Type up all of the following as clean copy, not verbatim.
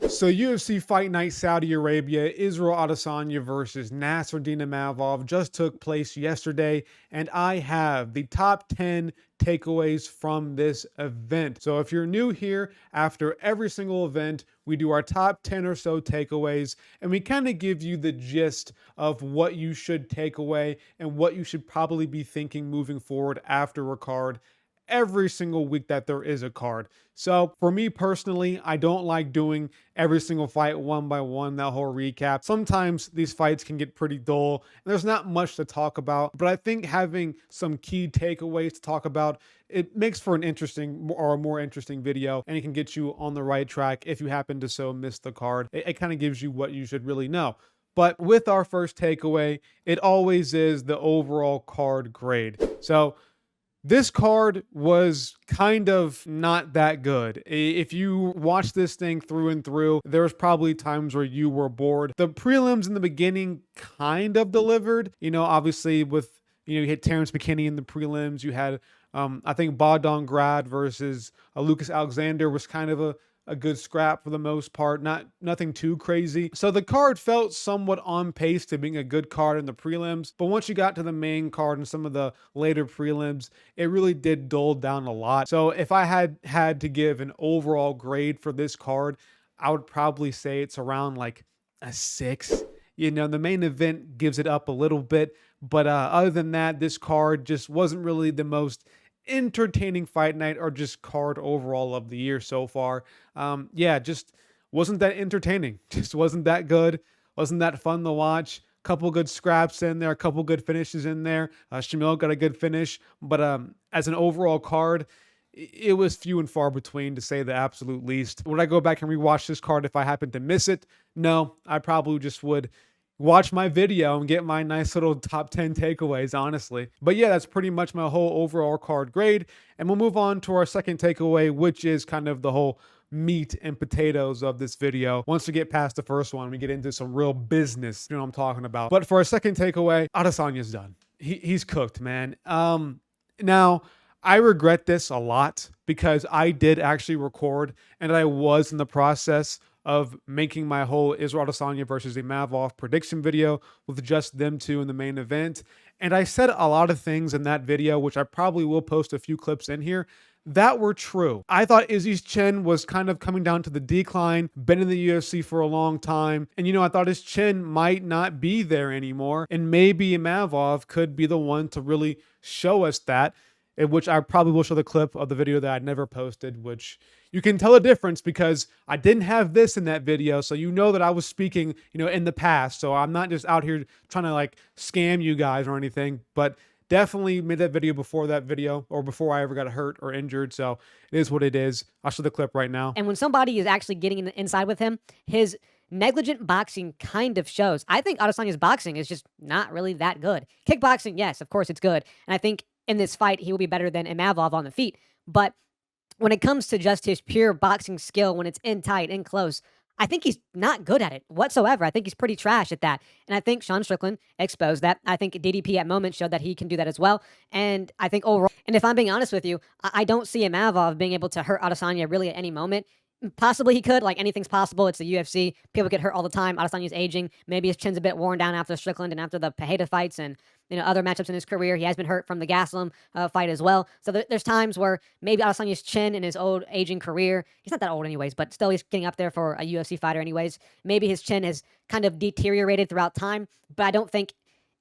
So UFC Fight Night Saudi Arabia, Israel Adesanya versus Nasruddin Imavov just took place yesterday, and I have the top 10 takeaways from this event. So if you're new here, after every single event, we do our top 10 or so takeaways, and we kind of give you the gist of what you should take away and what you should probably be thinking moving forward after a card every single week that there is a card. So for me personally, I don't like doing every single fight one by one, that whole recap. Sometimes these fights can get pretty dull and there's not much to talk about, but I think having some key takeaways to talk about, it makes for an interesting or a more interesting video, and it can get you on the right track if you happen to so miss the card. It kind of gives you what you should really know. But with our first takeaway, it always is the overall card grade. So this card was kind of not that good. If you watch this thing through and through, there was probably times where you were bored. The prelims in the beginning kind of delivered, obviously with, you hit Terrance Mckinney in the prelims. You had, I think Bogdan Grad versus Lucas Alexander was kind of a good scrap for the most part, nothing too crazy. So the card felt somewhat on pace to being a good card in the prelims, but once you got to the main card and some of the later prelims, it really did dull down a lot. So if I had to give an overall grade for this card, I would probably say it's around like a 6. The main event gives it up a little bit, but other than that, this card just wasn't really the most entertaining fight night or just card overall of the year so far. Just wasn't that entertaining. Just wasn't that good. Wasn't that fun to watch. Couple good scraps in there, a couple good finishes in there. Shamil got a good finish, but as an overall card, it was few and far between, to say the absolute least. Would I go back and rewatch this card if I happened to miss it? No, I probably just would watch my video and get my nice little top 10 takeaways, honestly. But yeah, that's pretty much my whole overall card grade. And we'll move on to our second takeaway, which is kind of the whole meat and potatoes of this video. Once we get past the first one, we get into some real business. You know what I'm talking about. But for our second takeaway, Adesanya's done. He's cooked, man. Now, I regret this a lot because I did actually record and I was in the process of making my whole Israel Adesanya versus Imavov prediction video with just them two in the main event. And I said a lot of things in that video, which I probably will post a few clips in here, that were true. I thought Izzy's chin was kind of coming down to the decline, been in the UFC for a long time. And, I thought his chin might not be there anymore. And maybe Imavov could be the one to really show us that, in which I probably will show the clip of the video that I never posted, which you can tell a difference because I didn't have this in that video. So that I was speaking, in the past. So I'm not just out here trying to scam you guys or anything, but definitely made that video before that video or before I ever got hurt or injured. So it is what it is. I'll show the clip right now. And when somebody is actually getting inside with him, his negligent boxing kind of shows. I think Adesanya's boxing is just not really that good. Kickboxing, yes, of course it's good. And I think in this fight, he will be better than Imavov on the feet. But when it comes to just his pure boxing skill, when it's in tight, in close, I think he's not good at it whatsoever. I think he's pretty trash at that. And I think Sean Strickland exposed that. I think DDP at moments showed that he can do that as well. And I think overall, and if I'm being honest with you, I don't see Imavov being able to hurt Adesanya really at any moment. Possibly he could, anything's possible. It's the UFC. People get hurt all the time. Adesanya's aging. Maybe his chin's a bit worn down after Strickland and after the Pereira fights and other matchups in his career. He has been hurt from the Gaslam fight as well. So there's times where maybe Adesanya's chin in his old aging career, he's not that old anyways, but still he's getting up there for a UFC fighter anyways. Maybe his chin has kind of deteriorated throughout time, but I don't think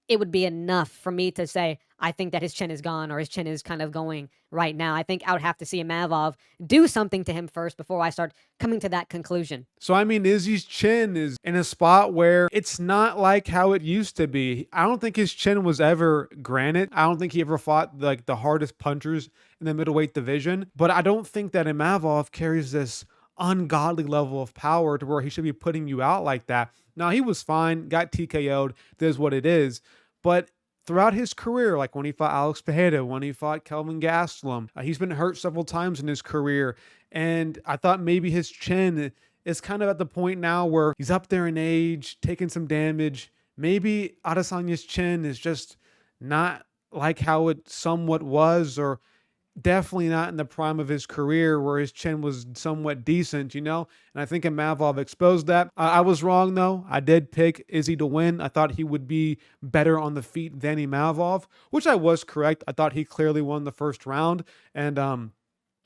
it would be enough for me to say, I think that his chin is gone or his chin is kind of going right now. I think I would have to see Imavov do something to him first before I start coming to that conclusion. So, Izzy's chin is in a spot where it's not like how it used to be. I don't think his chin was ever granite. I don't think he ever fought the hardest punchers in the middleweight division. But I don't think that Imavov carries this ungodly level of power to where he should be putting you out like that. Now, he was fine, got TKO'd, this is what it is. But throughout his career, like when he fought Alex Pereira, when he fought Kelvin Gastelum, he's been hurt several times in his career. And I thought maybe his chin is kind of at the point now where he's up there in age, taking some damage. Maybe Adesanya's chin is just not like how it somewhat was, or definitely not in the prime of his career where his chin was somewhat decent, you know? And I think Imavov exposed that. I was wrong, though. I did pick Izzy to win. I thought he would be better on the feet than Imavov, which I was correct. I thought he clearly won the first round. And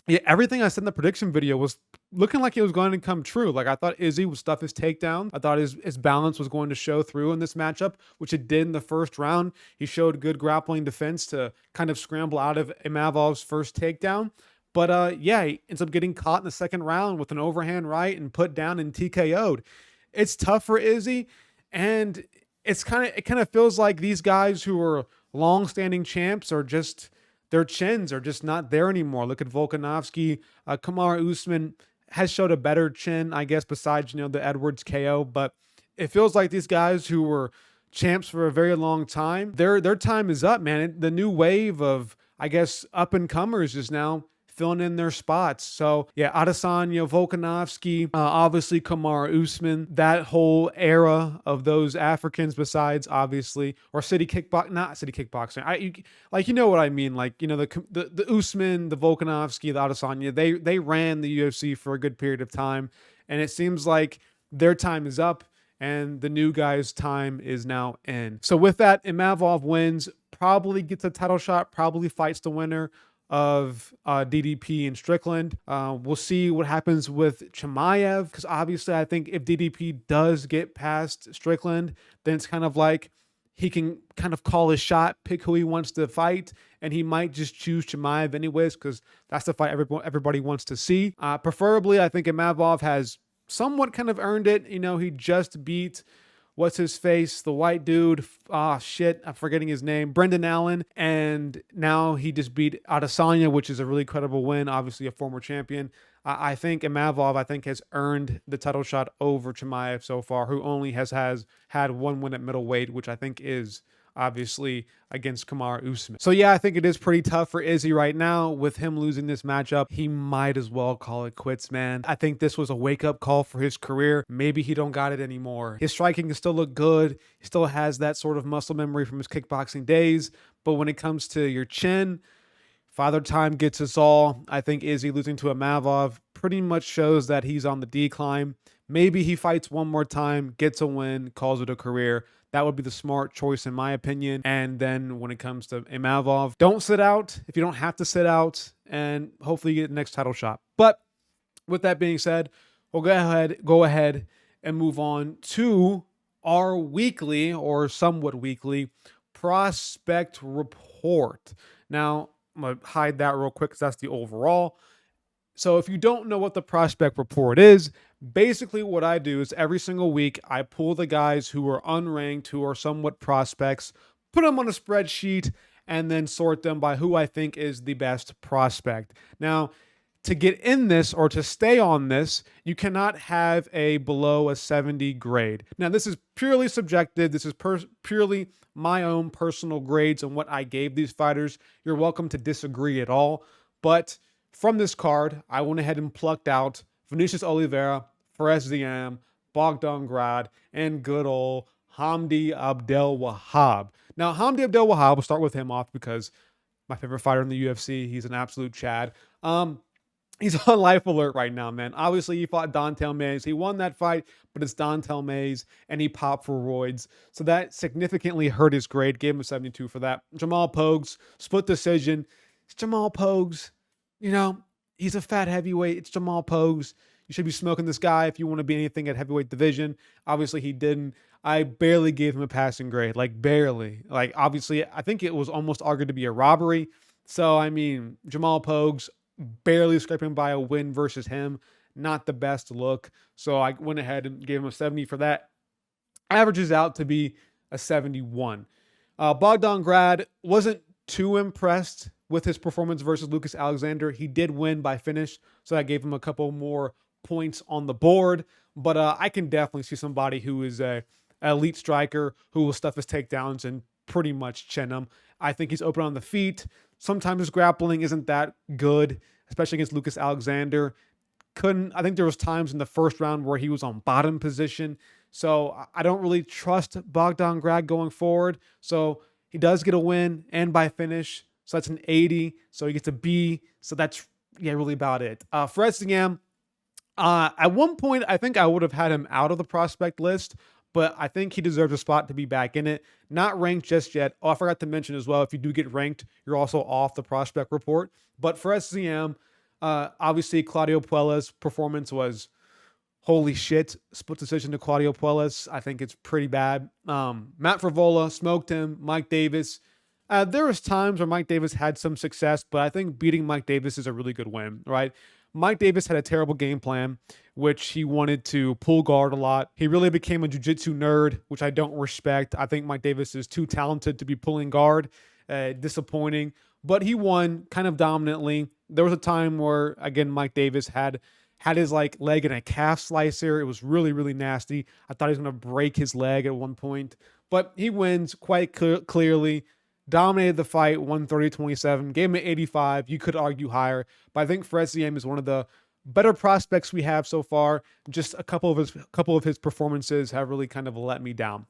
yeah, everything I said in the prediction video was looking like it was going to come true. Like I thought Izzy would stuff his takedown. I thought his balance was going to show through in this matchup, which it did in the first round. He showed good grappling defense to kind of scramble out of Imavov's first takedown. But yeah, he ends up getting caught in the second round with an overhand right and put down and TKO'd. It's tough for Izzy, and it kind of feels like these guys who are long-standing champs are just their chins are just not there anymore. Look at Volkanovski. Kamaru Usman has showed a better chin, I guess, besides, the Edwards KO. But it feels like these guys who were champs for a very long time, their time is up, man. The new wave of, I guess, up-and-comers is now filling in their spots. So yeah, Adesanya, Volkanovski, obviously Kamaru Usman, that whole era of those Africans besides obviously, or not city kickboxing. You know what I mean? Like, the Usman, the Volkanovski, the Adesanya, they ran the UFC for a good period of time. And it seems like their time is up and the new guy's time is now in. So with that, Imavov wins, probably gets a title shot, probably fights the winner of DDP and Strickland. We'll see what happens with Chimaev, because obviously I think if DDP does get past Strickland, then it's kind of like he can kind of call his shot, pick who he wants to fight, and he might just choose Chimaev anyways, because that's the fight everybody wants to see. Preferably, I think Imavov has somewhat kind of earned it. He just beat what's his face, the white dude, shit, I'm forgetting his name, Brendan Allen, and now he just beat Adesanya, which is a really credible win, obviously a former champion. I think Imavov, has earned the title shot over Chimaev so far, who only has had one win at middleweight, which I think is obviously against Kamaru Usman. So yeah, I think it is pretty tough for Izzy right now. With him losing this matchup, he might as well call it quits, man. I think this was a wake-up call for his career. Maybe he don't got it anymore. His striking can still look good. He still has that sort of muscle memory from his kickboxing days. But when it comes to your chin, Father Time gets us all. I think Izzy losing to Imavov pretty much shows that he's on the decline. Maybe he fights one more time, gets a win, calls it a career. That would be the smart choice in my opinion. And then when it comes to Imavov, don't sit out if you don't have to sit out, and hopefully you get the next title shot. But with that being said, we'll go ahead and move on to our weekly or somewhat weekly prospect report. Now, I'm going to hide that real quick because that's the overall. So if you don't know what the prospect report is, basically what I do is every single week I pull the guys who are unranked, who are somewhat prospects, put them on a spreadsheet, and then sort them by who I think is the best prospect. Now, to get in this or to stay on this, you cannot have a below a 70 grade. Now, this is purely subjective. This is purely my own personal grades and what I gave these fighters. You're welcome to disagree at all. But from this card, I went ahead and plucked out Vinicius Oliveira, Fares Ziam, Bogdan Grad, and good old Hamdi Abdelwahab. Now, Hamdi Abdelwahab, we'll start with him off because my favorite fighter in the UFC. He's an absolute Chad. He's on life alert right now, man. Obviously, he fought Dontel Mays. He won that fight, but it's Dontel Mays, and he popped for roids. So that significantly hurt his grade. Gave him a 72 for that. Jamal Pogues, split decision. It's Jamal Pogues. He's a fat heavyweight. It's Jamal Pogues. You should be smoking this guy if you want to be anything at heavyweight division. Obviously, he didn't. I barely gave him a passing grade. Like, barely. Like, obviously, I think it was almost argued to be a robbery. So, Jamal Pogues, barely scraping by a win versus him. Not the best look. So I went ahead and gave him a 70 for that. Averages out to be a 71. Bogdan Grad wasn't too impressed with his performance versus Lucas Alexander. He did win by finish, so I gave him a couple more points on the board. But I can definitely see somebody who is an elite striker who will stuff his takedowns and pretty much chin him. I think he's open on the feet. Sometimes his grappling isn't that good, especially against Lucas Alexander. I think there was times in the first round where he was on bottom position. So I don't really trust Bogdan Grad going forward. So he does get a win and by finish. so that's an 80. So he gets a B. So that's, yeah, really about it. For SCM, at one point, I think I would have had him out of the prospect list, but I think he deserves a spot to be back in it. Not ranked just yet. Oh, I forgot to mention as well, if you do get ranked, you're also off the prospect report. But for SCM, obviously Claudio Puella's performance was holy shit. Split decision to Claudio Puellas. I think it's pretty bad. Matt Frivola smoked him. Mike Davis. There was times where Mike Davis had some success, but I think beating Mike Davis is a really good win, right? Mike Davis had a terrible game plan, which he wanted to pull guard a lot. He really became a jiu-jitsu nerd, which I don't respect. I think Mike Davis is too talented to be pulling guard. Disappointing. But he won kind of dominantly. There was a time where, again, Mike Davis had his like leg in a calf slicer. It was really, really nasty. I thought he was going to break his leg at one point. But he wins quite clearly. Dominated the fight, 130-27. Gave him an 85. You could argue higher. But I think Fresiam is one of the better prospects we have so far. Just a couple of his performances have really kind of let me down.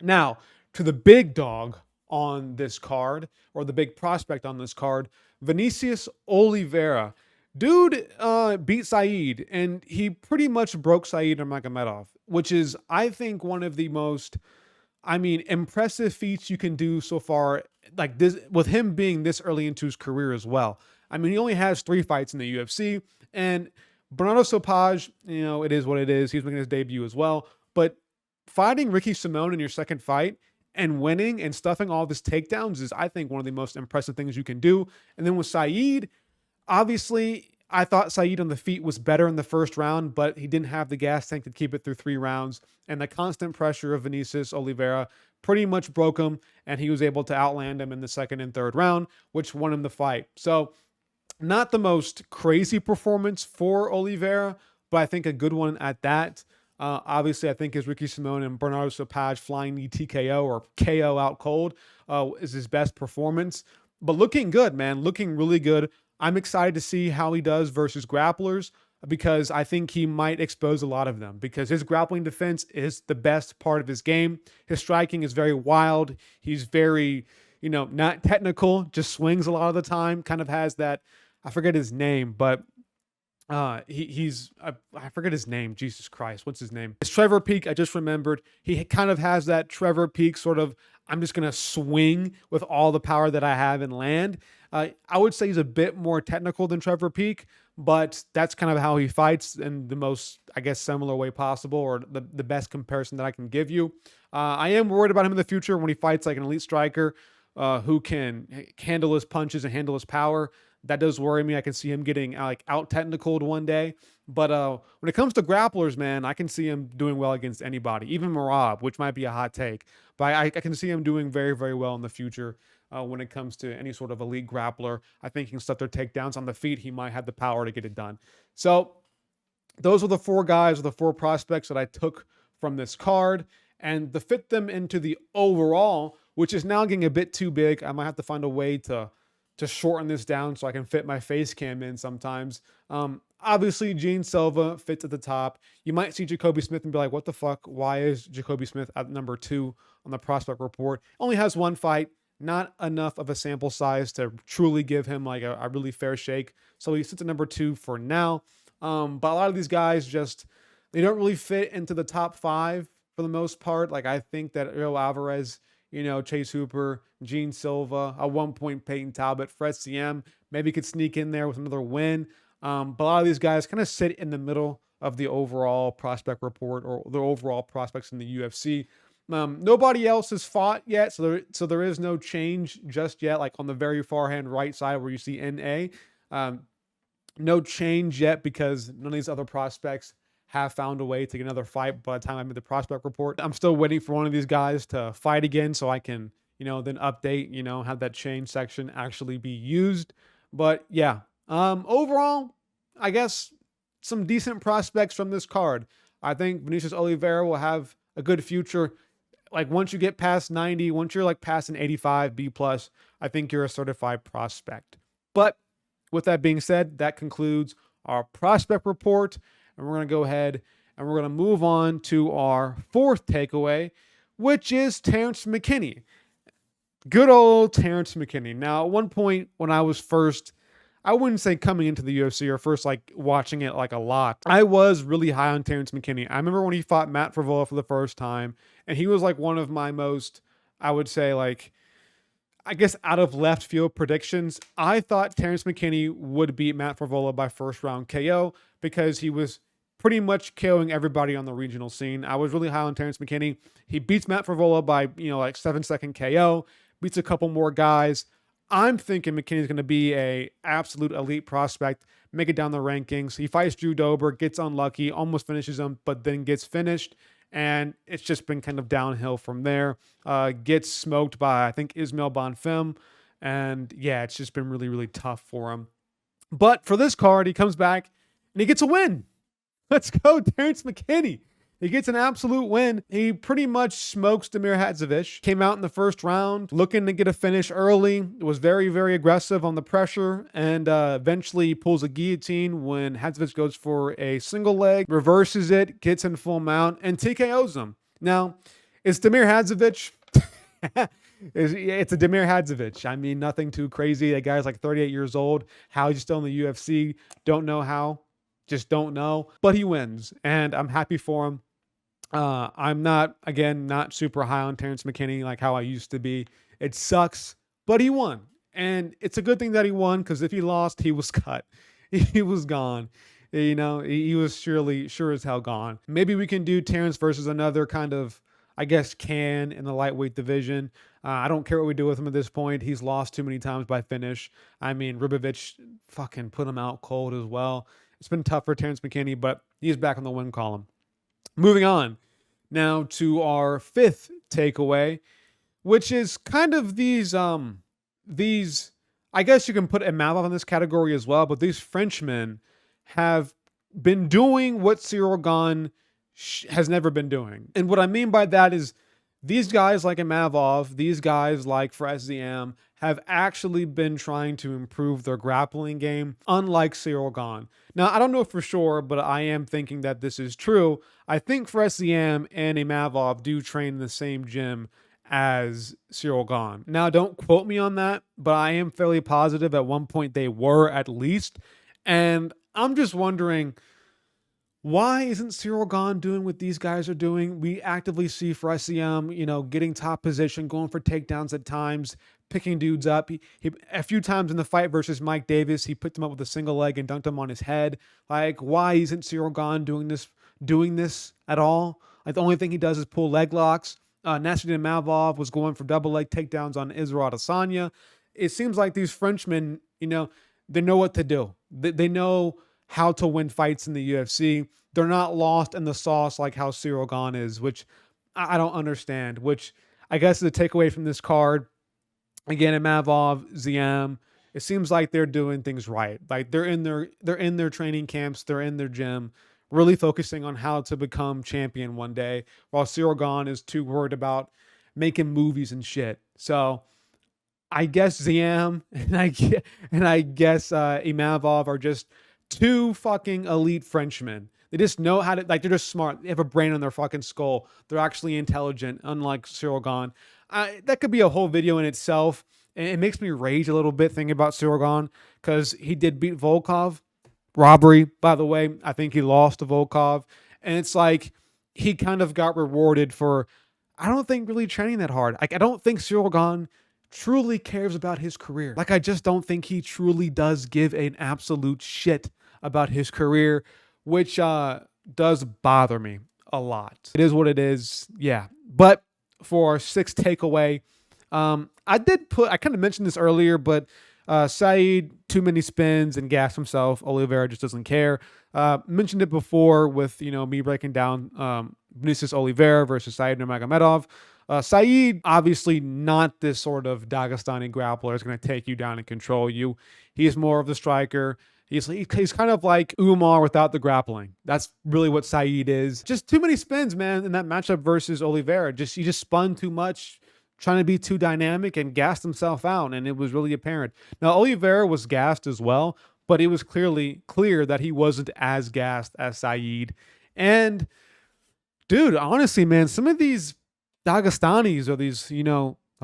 Now, to the big dog on this card, or the big prospect on this card, Vinicius Oliveira. Dude beat Saeed, and he pretty much broke Saeed Nurmagomedov, which is, I think, one of the most, impressive feats you can do so far, like this, with him being this early into his career as well. He only has 3 fights in the UFC, and Bernardo Sopaj, it is what it is. He's making his debut as well, but fighting Ricky Simone in your second fight and winning and stuffing all of his takedowns is, I think, one of the most impressive things you can do. And then with Saeed, obviously, I thought Saeed on the feet was better in the first round, but he didn't have the gas tank to keep it through 3 rounds. And the constant pressure of Vinicius Oliveira pretty much broke him, and he was able to outland him in the second and third round, which won him the fight. So not the most crazy performance for Oliveira, but I think a good one at that. Obviously, I think his Ricky Simone and Bernardo Sopaj flying knee TKO or KO out cold is his best performance. But looking good, man. Looking really good. I'm excited to see how he does versus grapplers, because I think he might expose a lot of them, because his grappling defense is the best part of his game. His striking is very wild. He's very, not technical, just swings a lot of the time. Kind of has that, I forget his name, but I forget his name. Jesus Christ. What's his name? It's Trevor Peak. I just remembered. He kind of has that Trevor Peak sort of, I'm just going to swing with all the power that I have and land. I would say he's a bit more technical than Trevor Peak, but that's kind of how he fights in the most, I guess, similar way possible, or the best comparison that I can give you. I am worried about him in the future when he fights like an elite striker who can handle his punches and handle his power. That does worry me. I can see him getting out technicaled one day. But when it comes to grapplers, man, I can see him doing well against anybody, even Marab, which might be a hot take. But I can see him doing very, very well in the future when it comes to any sort of elite grappler. I think he can stuff their takedowns on the feet. He might have the power to get it done. So those are the 4 guys, or the 4 prospects that I took from this card. And to fit them into the overall, which is now getting a bit too big, I might have to find a way to shorten this down so I can fit my face cam in sometimes. Obviously, Gene Silva fits at the top. You might see Jacoby Smith and be like, what the fuck? Why is Jacoby Smith at number 2 on the prospect report? Only has 1 fight. Not enough of a sample size to truly give him like a really fair shake. So he sits at number 2 for now. But a lot of these guys they don't really fit into the top 5 for the most part. Like, I think that Earl Alvarez, Chase Hooper, Gene Silva, at one point Peyton Talbot, Fred CM, maybe could sneak in there with another win. But a lot of these guys kind of sit in the middle of the overall prospect report, or the overall prospects in the UFC. Nobody else has fought yet, so there is no change just yet. Like on the very far hand right side where you see NA, no change yet, because none of these other prospects have found a way to get another fight by the time I made the prospect report. I'm still waiting for one of these guys to fight again so I can, then update, have that change section actually be used. But yeah, overall, I guess some decent prospects from this card. I think Vinicius Oliveira will have a good future. Like, once you get past 90, once you're like past an 85 B+, I think you're a certified prospect. But with that being said, that concludes our prospect report. And we're going to go ahead and we're going to move on to our 4th takeaway, which is Terrance Mckinney. Good old Terrance Mckinney. Now, at one point when I was first, I wouldn't say coming into the UFC or first like watching it like a lot, I was really high on Terrance Mckinney. I remember when he fought Matt Frevola for the first time, and he was like one of my most, I would say, like, I guess out of left field predictions. I thought Terrance McKinney would beat Matt Frevola by first round KO because he was pretty much KOing everybody on the regional scene. I was really high on Terrance McKinney. He beats Matt Frevola by, like 7-second KO, beats a couple more guys. I'm thinking McKinney's going to be a absolute elite prospect, make it down the rankings. He fights Drew Dober, gets unlucky, almost finishes him, but then gets finished. And it's just been kind of downhill from there. Gets smoked by, I think, Ismail Bonfim. And yeah, it's just been really, really tough for him. But for this card, he comes back and he gets a win. Let's go, Terrance McKinney. He gets an absolute win. He pretty much smokes Damir Hadzovic. Came out in the first round looking to get a finish early. Was very, very aggressive on the pressure, and eventually pulls a guillotine when Hadzovic goes for a single leg, reverses it, gets in full mount, and TKOs him. Now, it's Damir Hadzovic. It's a Damir Hadzovic. I mean, nothing too crazy. That guy's like 38 years old. How he's still in the UFC, don't know how. Just don't know. But he wins, and I'm happy for him. I'm not super high on Terrance McKinney like how I used to be. It sucks, but he won. And it's a good thing that he won, because if he lost, he was cut. He was gone. He was sure as hell gone. Maybe we can do Terrance versus another kind of, I guess, can in the lightweight division. I don't care what we do with him at this point. He's lost too many times by finish. I mean, Ribovic fucking put him out cold as well. It's been tough for Terrance McKinney, but he's back on the win column. Moving on now to our fifth takeaway, which is kind of these, I guess you can put Imavov in this category as well, but these Frenchmen have been doing what Cyril Gane has never been doing. And what I mean by that is these guys like Imavov, these guys like FreSZM have actually been trying to improve their grappling game, unlike Cyril Gane. Now, I don't know for sure, but I am thinking that this is true. I think FreSZM and Imavov do train in the same gym as Cyril Gane. Now, don't quote me on that, but I am fairly positive at one point they were at least. And I'm just wondering, why isn't Cyril Gane doing what these guys are doing? We actively see FreSZM, getting top position, going for takedowns at times, picking dudes up. He a few times in the fight versus Mike Davis, he picked him up with a single leg and dunked him on his head. Like, why isn't Cyril Gane doing this at all? Like, the only thing he does is pull leg locks. Nasruddin Imavov was going for double leg takedowns on Israel Adesanya. It seems like these Frenchmen, they know what to do. They know how to win fights in the UFC. They're not lost in the sauce like how Cyril Gane is, which I don't understand, which I guess is a takeaway from this card. Again, Imavov, ZM, it seems like they're doing things right. Like they're in their training camps, they're in their gym, really focusing on how to become champion one day, while Cyril Gane is too worried about making movies and shit. So I guess ZM and I guess Imavov are just two fucking elite Frenchmen. They just know how to, like, they're just smart. They have a brain on their fucking skull. They're actually intelligent, unlike Cyril Gane. That could be a whole video in itself. And it makes me rage a little bit thinking about Cyril Gane, because he did beat Volkov. Robbery, by the way. I think he lost to Volkov. And it's like he kind of got rewarded for, I don't think, really training that hard. Like, I don't think Cyril Gane truly cares about his career. Like, I just don't think he truly does give an absolute shit about his career, which does bother me a lot. It is what it is. Yeah. But for our sixth takeaway, I kind of mentioned this earlier, but Saeed, too many spins and gassed himself. Oliveira just doesn't care. Mentioned it before with, me breaking down Vinicius Oliveira versus Saeed Nurmagomedov. Saeed, obviously not this sort of Dagestani grappler is going to take you down and control you. He's more of the striker. He's kind of like Umar without the grappling. That's really what Saeed is. Just too many spins, man, in that matchup versus Oliveira. He just spun too much, trying to be too dynamic, and gassed himself out, and it was really apparent. Now, Oliveira was gassed as well, but it was clear that he wasn't as gassed as Saeed. And, dude, honestly, man, some of these Dagestanis, or these,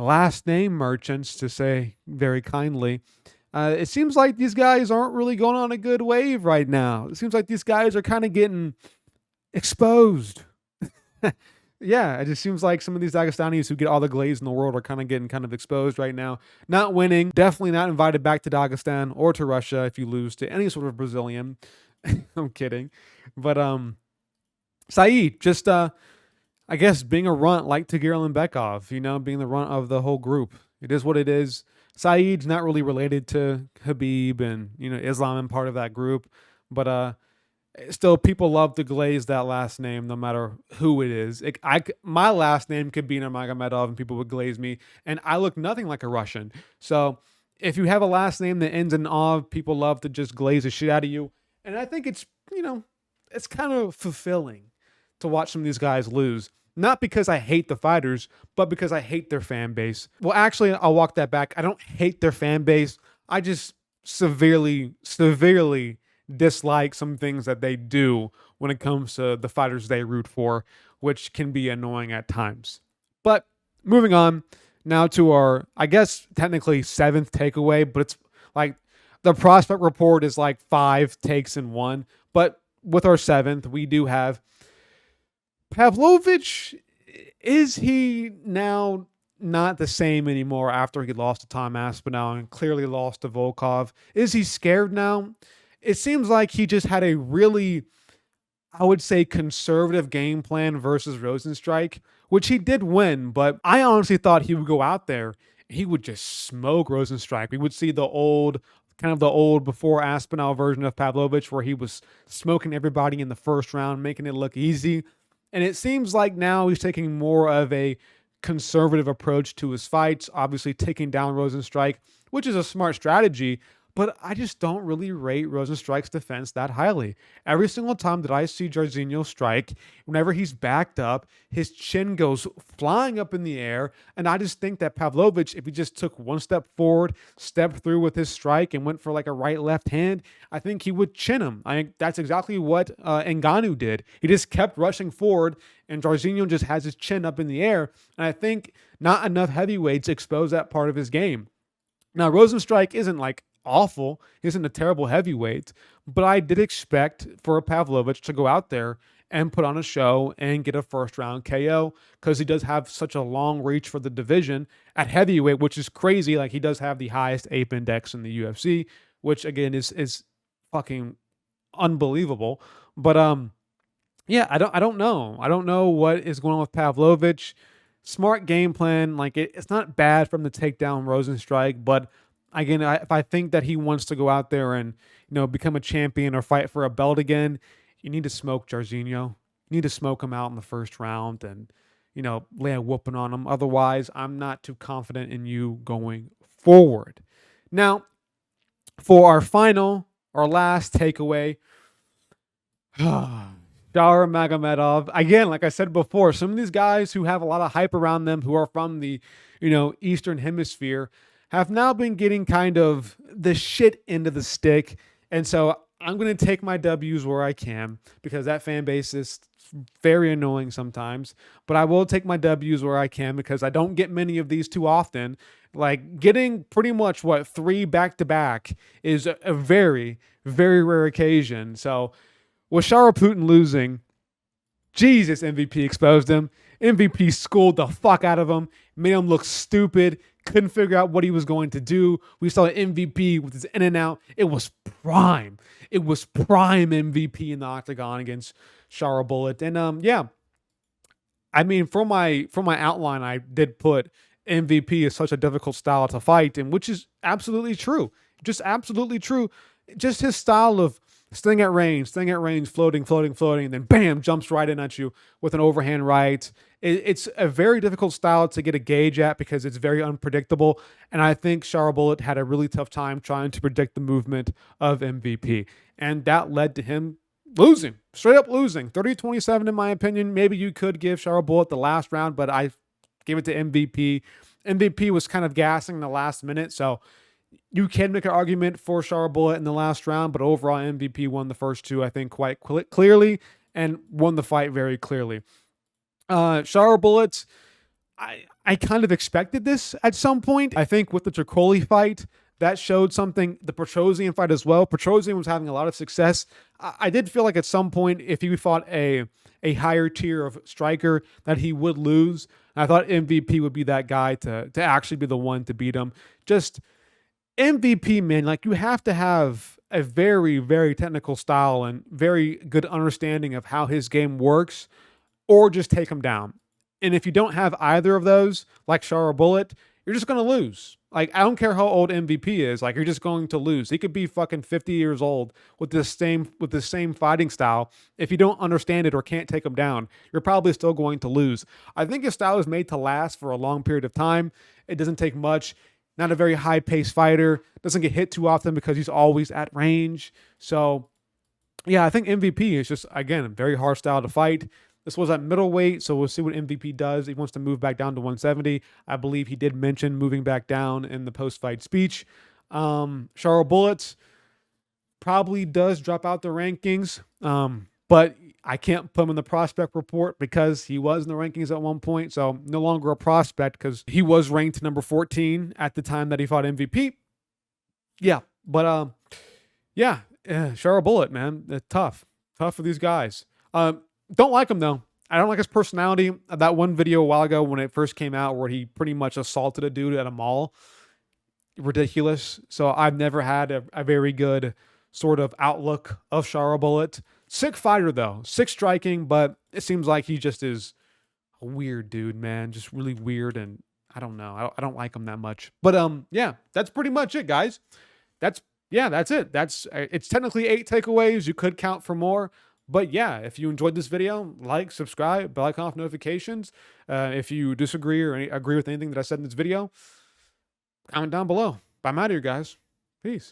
last name merchants, to say very kindly. It seems like these guys aren't really going on a good wave right now. It seems like these guys are kind of getting exposed. Yeah, it just seems like some of these Dagestanis who get all the glaze in the world are kind of getting kind of exposed right now. Not winning, definitely not invited back to Dagestan or to Russia if you lose to any sort of Brazilian. I'm kidding. But Saeed, just I guess being a runt like Tagir and Bekov, being the runt of the whole group. It is what it is. Saeed's not really related to Habib and, Islam and part of that group. But still, people love to glaze that last name no matter who it is. My last name could be Nurmagomedov and people would glaze me. And I look nothing like a Russian. So if you have a last name that ends in "ov," people love to just glaze the shit out of you. And I think it's kind of fulfilling to watch some of these guys lose. Not because I hate the fighters, but because I hate their fan base. Well, actually, I'll walk that back. I don't hate their fan base. I just severely, severely dislike some things that they do when it comes to the fighters they root for, which can be annoying at times. But moving on now to our, I guess, technically 7th takeaway, but it's like the prospect report is like 5 takes in one. But with our 7th, we do have Pavlovich. Is he now not the same anymore after he lost to Tom Aspinall and clearly lost to Volkov? Is he scared now? It seems like he just had a really, I would say, conservative game plan versus Rosenstrike, which he did win, but I honestly thought he would go out there, he would just smoke Rosenstrike. We would see the old before Aspinall version of Pavlovich where he was smoking everybody in the first round, making it look easy. And it seems like now he's taking more of a conservative approach to his fights, obviously taking down Rosenstrike, which is a smart strategy. But I just don't really rate Rosenstrike's defense that highly. Every single time that I see Jairzinho strike, whenever he's backed up, his chin goes flying up in the air. And I just think that Pavlovich, if he just took one step forward, stepped through with his strike and went for like a right-left hand, I think he would chin him. I think that's exactly what Ngannou did. He just kept rushing forward and Jairzinho just has his chin up in the air. And I think not enough heavyweights expose that part of his game. Now, Rosenstrike isn't like awful. He isn't a terrible heavyweight, but I did expect for a Pavlovich to go out there and put on a show and get a first round KO because he does have such a long reach for the division at heavyweight, which is crazy. Like he does have the highest ape index in the UFC, which again is fucking unbelievable. But yeah, I don't know. I don't know what is going on with Pavlovich. Smart game plan. Like it's not bad from the takedown Rosenstrike, but again, if I think that he wants to go out there and become a champion or fight for a belt again, you need to smoke Jairzinho. You need to smoke him out in the first round and lay a whooping on him. Otherwise, I'm not too confident in you going forward. Now, for our last takeaway, Shara Magomedov. Again, like I said before, some of these guys who have a lot of hype around them, who are from the Eastern Hemisphere, have now been getting kind of the shit into the stick. And so I'm going to take my W's where I can because that fan base is very annoying sometimes. But I will take my W's where I can because I don't get many of these too often. Like getting pretty much 3 back-to-back is a very, very rare occasion. So with Shara Putin losing, Jesus, MVP exposed him. MVP schooled the fuck out of him, made him look stupid, couldn't figure out what he was going to do. We saw MVP with his in and out. It was prime. It was prime MVP in the octagon against Shara Bullet. And yeah, I mean, for my outline, I did put MVP is such a difficult style to fight, and which is absolutely true. Just absolutely true. Just his style of staying at range, floating, and then bam, jumps right in at you with an overhand right. It's a very difficult style to get a gauge at because it's very unpredictable. And I think Shara Bullet had a really tough time trying to predict the movement of MVP. And that led to him losing, straight up losing. 30-27 in my opinion. Maybe you could give Shara Bullet the last round, but I gave it to MVP. MVP was kind of gassing in the last minute, so you can make an argument for Shara Bullet in the last round, but overall MVP won the first 2, I think, quite clearly and won the fight very clearly. Shara Bullet, I kind of expected this at some point. I think with the Tricoli fight, that showed something. The Petrosian fight as well. Petrosian was having a lot of success. I did feel like at some point, if he fought a higher tier of striker, that he would lose. I thought MVP would be that guy to actually be the one to beat him. Just MVP, man, like you have to have a very, very technical style and very good understanding of how his game works, or just take him down. And if you don't have either of those, like Shara Bullet, you're just going to lose. Like, I don't care how old MVP is. Like, you're just going to lose. He could be fucking 50 years old with the same fighting style. If you don't understand it or can't take him down, you're probably still going to lose. I think his style is made to last for a long period of time. It doesn't take much. Not a very high-paced fighter. Doesn't get hit too often because he's always at range. So, yeah, I think MVP is just, again, a very hard style to fight. This was at middleweight, so we'll see what MVP does. He wants to move back down to 170. I believe he did mention moving back down in the post-fight speech. Shara Bullets probably does drop out the rankings, but I can't put him in the prospect report because he was in the rankings at one point, so no longer a prospect because he was ranked number 14 at the time that he fought MVP. Yeah, but yeah, Shara Bullet, man, it's tough for these guys. Don't like him though. I don't like his personality. That one video a while ago when it first came out where he pretty much assaulted a dude at a mall. Ridiculous. So I've never had a very good sort of outlook of Shara Bullet. Sick fighter though. Sick striking, but it seems like he just is a weird dude, man. Just really weird, and I don't know. I don't like him that much. But yeah, that's pretty much it, guys. That's it. It's technically 8 takeaways. You could count for more. But yeah, if you enjoyed this video, like, subscribe, bell icon off notifications. If you disagree or agree with anything that I said in this video, comment down below. But I'm out of here, guys. Peace.